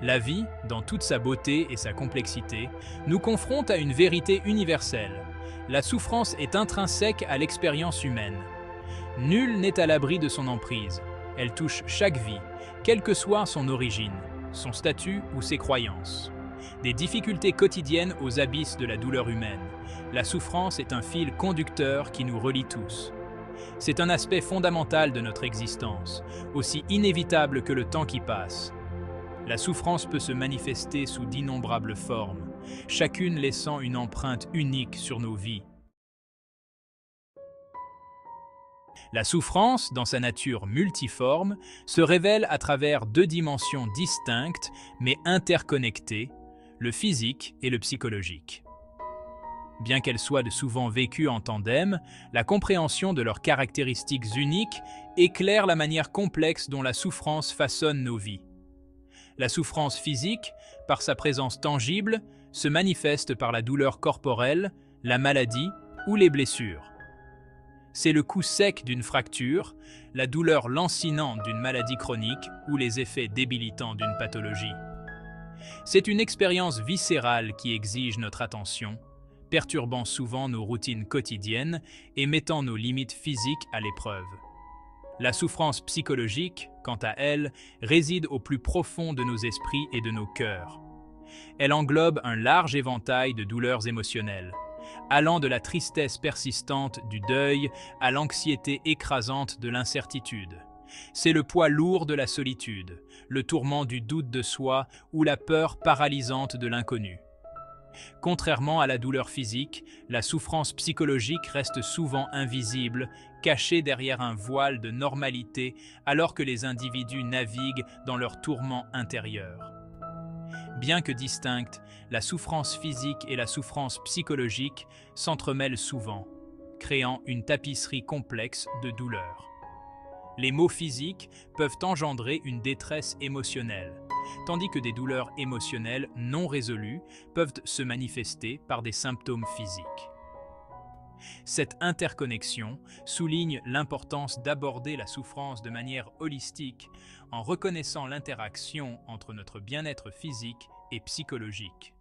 La vie, dans toute sa beauté et sa complexité, nous confronte à une vérité universelle. La souffrance est intrinsèque à l'expérience humaine. Nul n'est à l'abri de son emprise. Elle touche chaque vie, quelle que soit son origine, son statut ou ses croyances. Des difficultés quotidiennes aux abysses de la douleur humaine, la souffrance est un fil conducteur qui nous relie tous. C'est un aspect fondamental de notre existence, aussi inévitable que le temps qui passe. La souffrance peut se manifester sous d'innombrables formes, chacune laissant une empreinte unique sur nos vies. La souffrance, dans sa nature multiforme, se révèle à travers deux dimensions distinctes mais interconnectées, le physique et le psychologique. Bien qu'elles soient souvent vécues en tandem, la compréhension de leurs caractéristiques uniques éclaire la manière complexe dont la souffrance façonne nos vies. La souffrance physique, par sa présence tangible, se manifeste par la douleur corporelle, la maladie ou les blessures. C'est le coup sec d'une fracture, la douleur lancinante d'une maladie chronique ou les effets débilitants d'une pathologie. C'est une expérience viscérale qui exige notre attention, perturbant souvent nos routines quotidiennes et mettant nos limites physiques à l'épreuve. La souffrance psychologique, quant à elle, réside au plus profond de nos esprits et de nos cœurs. Elle englobe un large éventail de douleurs émotionnelles, allant de la tristesse persistante du deuil à l'anxiété écrasante de l'incertitude. C'est le poids lourd de la solitude, le tourment du doute de soi ou la peur paralysante de l'inconnu. Contrairement à la douleur physique, la souffrance psychologique reste souvent invisible, cachée derrière un voile de normalité alors que les individus naviguent dans leur tourment intérieur. Bien que distinctes, la souffrance physique et la souffrance psychologique s'entremêlent souvent, créant une tapisserie complexe de douleurs. Les maux physiques peuvent engendrer une détresse émotionnelle, tandis que des douleurs émotionnelles non résolues peuvent se manifester par des symptômes physiques. Cette interconnexion souligne l'importance d'aborder la souffrance de manière holistique en reconnaissant l'interaction entre notre bien-être physique et psychologique.